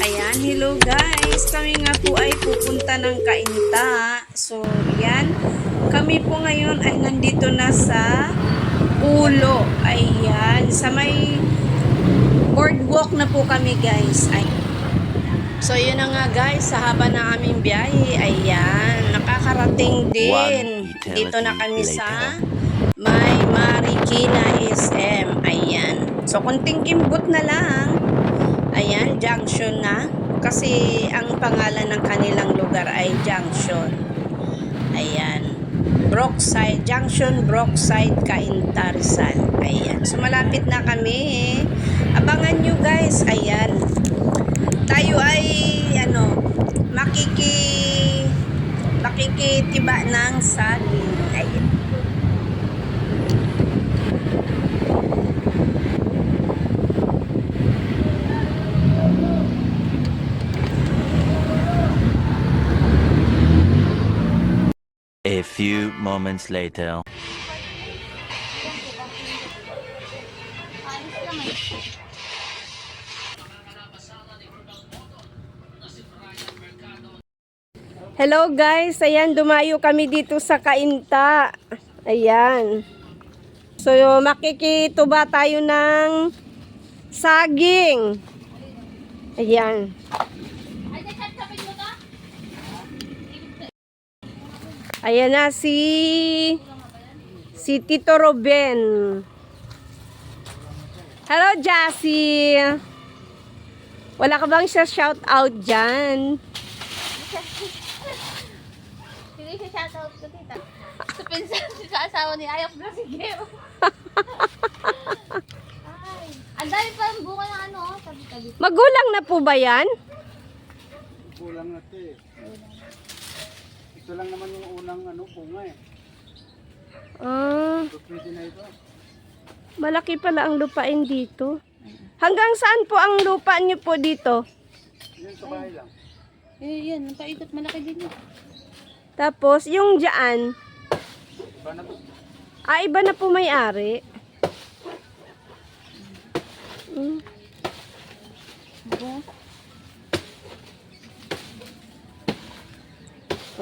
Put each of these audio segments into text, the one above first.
Ayan, hello guys. Kami nga po ay pupunta ng Cainta. So, yan. Kami po ngayon ay nandito na sa Ulo. Ayan, sa may boardwalk na po kami guys. So, yun na nga guys, sa haba ng aming biyahe, ayan, nakakarating din. Dito na kami sa may Marikina SM. Ayan. So, kunting kimbot na lang. Ayan, junction na. Kasi ang pangalan ng kanilang lugar ay Junction. Ayan. Brookside, Junction, Brookside, Cainta, Rizal. Ayan. So, malapit na kami. Abangan nyo guys. Ayan. Tayo ay, makikitiba ng saging. Ayan. A few moments later. Hello guys, ayan, dumayo kami dito sa Cainta. Ayan. So, makikituba tayo ng saging. Ayan. Ayan na si Tito Ruben. Hello, Jassy. Wala ka bang shout out dyan? Hindi siya shoutout ko, tita. Sa pinsan, sa asawa ni Ayok na si Geo. Ay, ang dami pa ang bunga ng tabi-tabi. Magulang na po ba yan? Kulang na ito eh. Ito lang naman yung unang bunga eh. So, pwede na ito. Malaki pala ang lupain dito. Hanggang saan po ang lupa niyo po dito? Yan sa bahay lang. Yan, ang paikot malaki din yun. Tapos, yung dyan, Iba na to. iba na po may-ari.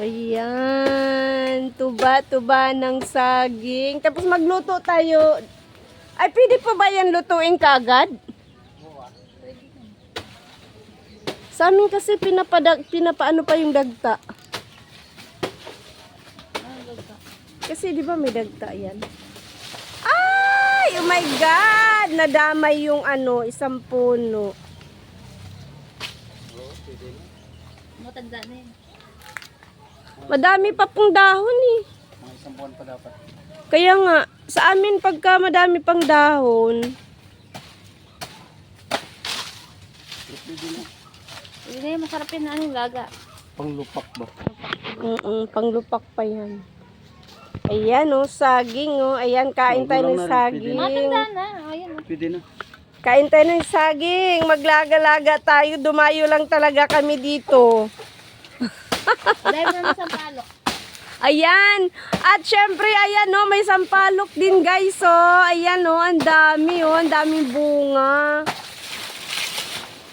Ayan, tuba-tuba ng saging. Tapos magluto tayo. Ay, pwede po ba yan lutuin kagad? Sa amin kasi pinapaano pa yung dagta. Kasi di ba may dagta yan? Ay! Oh my God! Nadamay yung isang puno. Matanda na yun. Madami pa pong dahon eh. Mga isang buwan pa dapat. Kaya nga, sa amin pagka madami pang dahon, Pwede na. Hindi na yun, masarap yun na laga. Panglupak ba? panglupak pa yan. Ayan saging Ayan, kain tayo ng saging. Matanda na. Ayun. Pwede na. Kain tayo ng saging. Maglaga-laga tayo. Dumayo lang talaga kami dito. Dahil naman sa palok. Ayan. At syempre, ayan may sampalok din guys Ayan ang dami ang daming bunga.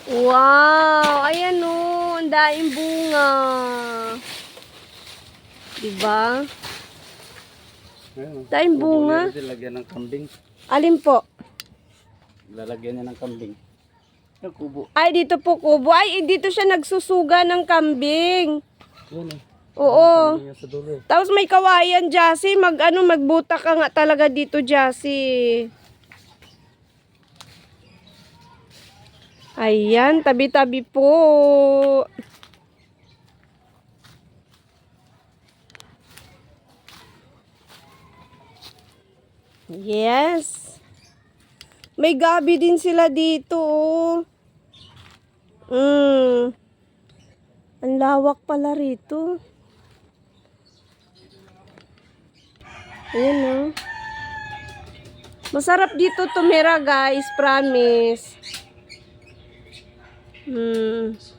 Wow. Ayan ang daming bunga. Diba? Ayun. Daming bunga. Lalagyan ng kambing. Alin po? Lalagyan niya ng kambing. Yung kubo. Ay, dito po kubo. Ay, dito siya nagsusuga ng kambing. Yan eh. Oo. Kambing yan sa dulo eh. Tapos may kawayan, Jassy. Magbuta ka nga talaga dito, Jassy. Ayan, tabi-tabi po. Yes. May gabi din sila dito. Ang lawak pala rito. Ayan Masarap dito tumira guys, promise.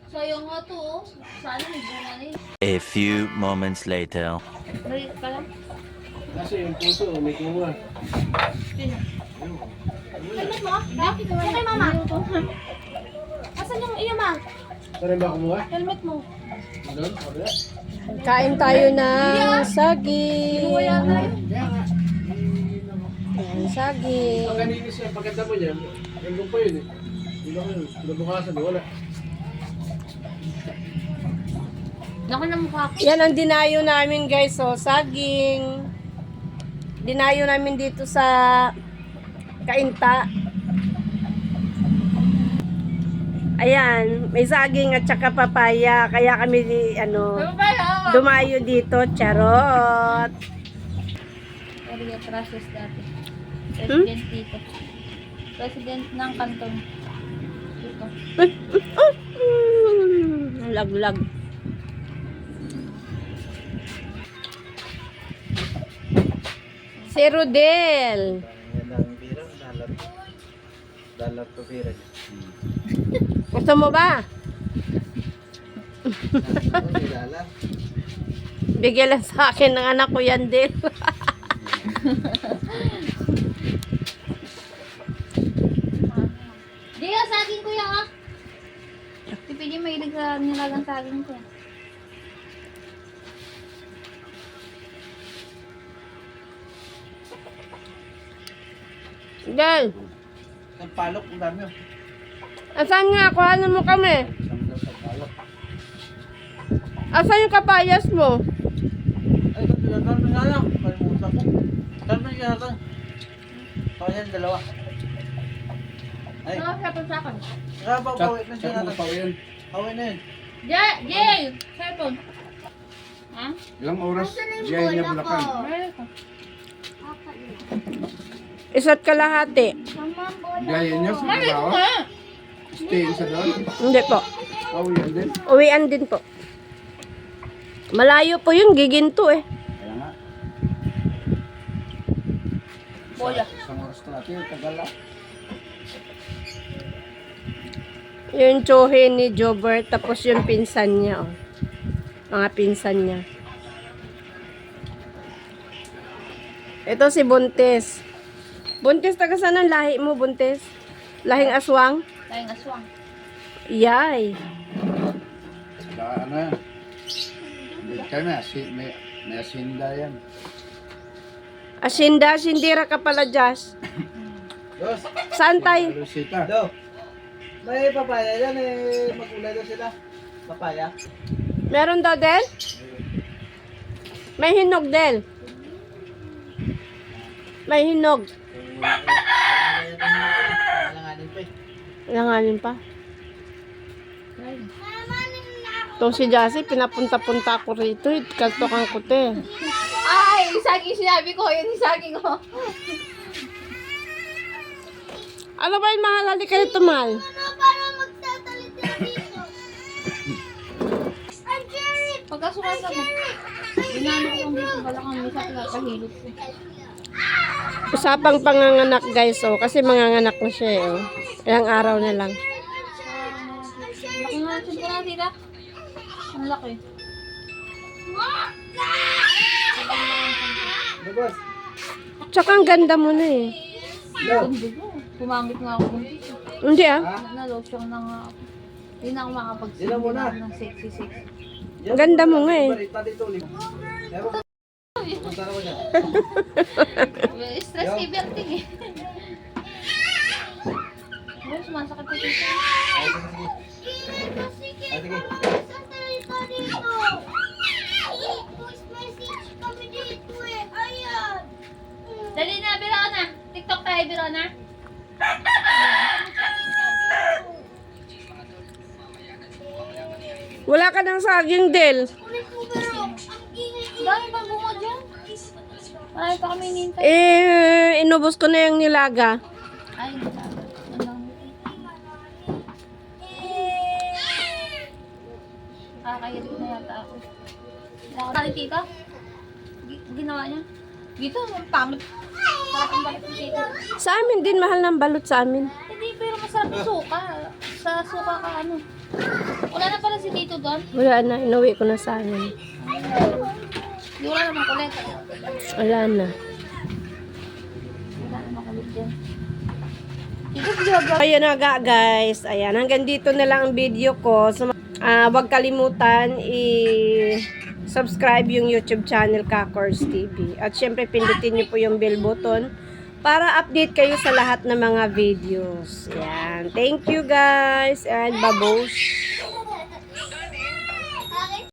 Sayang nga to, Sana may bunga na yun. A few moments later. Maliit pa lang. Kasi yung puso, may kuha. Kailan mo? Bakit? Okay, mama. Asan yung iyo, ma? Helmet mo. Kain tayo ng saging. Wala na yun. Ayan, saging. Kanina siya, pagkata mo niyan, nandun pa yun eh. Hindi ko yun, kinabukasan, wala. Laki ng mukha ko. Yan ang dinayo namin guys, so saging. Dinayo namin dito sa Kainta. Ayan, may saging at saka papaya, kaya kami dumayo dito, charot. Area process dati. President dito. President ng kanton. Dito. Laglag. Si Rodel. Dalat to pira. Gusto mo ba? Dalat. Bigyan lang sa akin ng anak ko yan din. Di ka saging kuya ha. Si PJ mahilig sa nilagang saging ko. Del, Ang palok, ang dami oh. asan nga? Kuhanan mo kami. Samdal sa palok. Asan yung kapayas mo? Ay, kailangan na nga lang. Kalimutan ko. Saan na yung yata? Kaya yan, dalawa. Ay, Ano siya pa sa akin? pawit na siya Tsaka natin. mo pa yun. Pawit na yun. Jay! Cellphone. Ha? Ilang oras, diyan niya Bulacan. Meron ko. Isa't kalahati. Diyan niya sa Meron ko trabaho. nga. Stay sa doon. Hindi po. Oh, yan din. Uwian din po. Malayo po yun, giginto eh. Kaya nga. Bola. Isang oras ka natin, tagal lang. Yung tsohe ni Jobert, tapos yung pinsan niya, oh. Mga pinsan niya. Ito si Buntes. Buntes, taga saan ang lahi mo, Buntes? Lahing aswang? Tayo nga swang. Yay. Sa ano yan? Hindi ka na, may asinda yan. Asinda, sindira ka pala, Josh. Dos, Saan tayo? Rosita. do. May papaya yan eh. Magulay daw sila. Papaya. Meron daw, Del? May hinog, Del. May hinog. Alanganin pa eh. Langanin pa. Itong si Jassy, pinapunta-punta ko rito. Kaltokan ko, te. Ay! Saging sinabi ko. Yun yung saging ko. Ano ba yung mahal? Halika rito, mahal. Pagkasukan sa mo. Ginano ko yung dito balakang misa kahilot ko. Usapang panganganak, guys, oh. Kasi manganganak na siya, eh, oh. Ilang araw na lang. Laki nga yung ko na sila. Ang laki. Labas. Tsaka ang ganda mo na, eh. Ang dugo. Pumangit nga ako dito. Hindi, ah. Nalosyong na nga ako. Hindi na ako makapagsimula Sila muna. ng sexy. Ang ganda mo nga, eh. Balita dito ulit. Meron. Punta na ko dyan. Stress everything eh. Oh, sumasakit ko dito. Ay, sige. Dali na, biro na. TikTok tayo, biro na. Wala ka ng saging, Del. Dami bang bunga dyan? Ay, pa kami nintay. Inubos ko na yung nilaga. Ay, ano? Kakayat ko na yata ako. Kali tita? Ginawa niya? Dito, pangit. Sarap ang balik ni tita. Sa amin din, mahal ng balot sa amin. Hindi, pero masarap yung suka. Sa suka ka ano. Wala na pala si Tito doon. Wala na, inuwi ko na sa amin. Di wala naman kulit. Wala na. Wala naman kulit din. Tito, vlog. Ayan na nga, guys. Ayan, hanggang dito na lang ang video ko. So, Huwag kalimutan i-subscribe yung YouTube channel Kakors TV. At syempre, pindutin niyo po yung bell button para update kayo sa lahat ng mga videos. Yan. Thank you guys and babush!